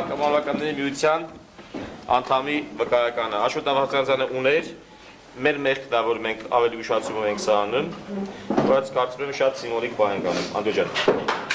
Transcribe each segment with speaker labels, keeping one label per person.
Speaker 1: կամավորականների միության անդամի վկայականը Աշոտ Նավահանգարյանը ուներ մեր մեղքն է, որ մենք ավելի ուշացումով ենք սա անում, բայց կարծում եմ շատ սիմվոլիկ բան ենք անում, Անդոյ ջան։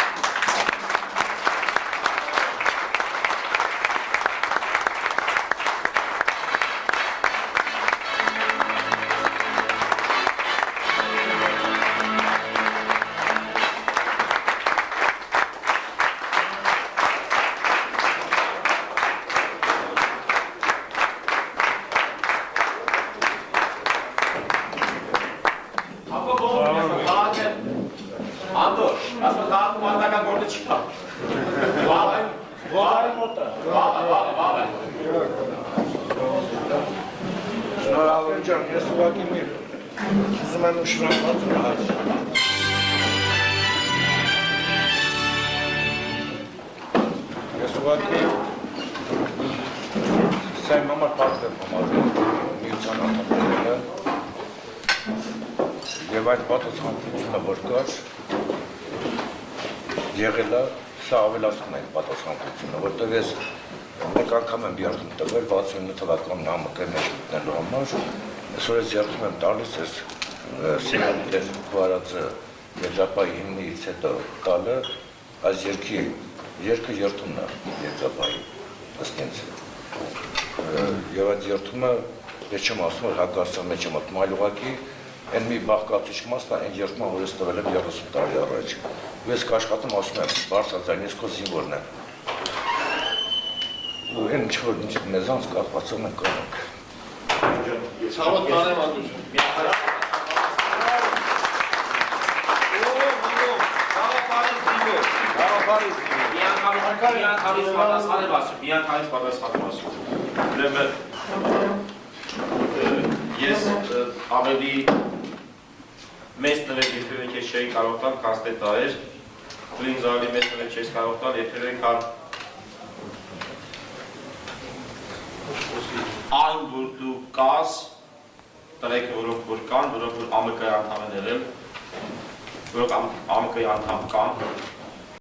Speaker 2: Եվ այդ պատասխանատվությունը, որ կար, եղել է, սա ավելացնում ենք պատասխանատվությունը, որտեղ ես մեկ անգամ եմ երդում տվել 69 թվականին ԱՄԿ մեջ մտնելու համար, այսօր ես երդում եմ տալիս ես Սիմոնի դեր վարածը Երջապայի հիմնից հետո տալը, այս երկը երդումն է Երջապայի, ըստ ինձ։ Եվ այդ երդումը, ես չեմ ասում, որ հակասության մեջ եմ մտնում, այլ ուղղակի Այն մի բաղկացիչ մասն է, այն երդման, որ ես տվել եմ 30 տարի առաջ։ Ես կաշխատում ասում եմ, բարձրաձայն, ես քո զինվորն եմ։ Ու այն ինչ-որ մեզանց կախվածում ենք կանենք։
Speaker 1: Ցավոտ կանեմ Անդուշ։ Ես ավելի մեծ նվեր երբևէ քեզ չէի կարող տալ, քան թե դա էր, ու ինձ ավելի մեծ նվեր չես կարող տալ, երբևէ քան այն, որ դու կաս, տղեկը, որոնք որ կան, որոնք որ ԱՄԿ-ի անդամ են եղել, որոնք ԱՄԿ-ի անդամ կան,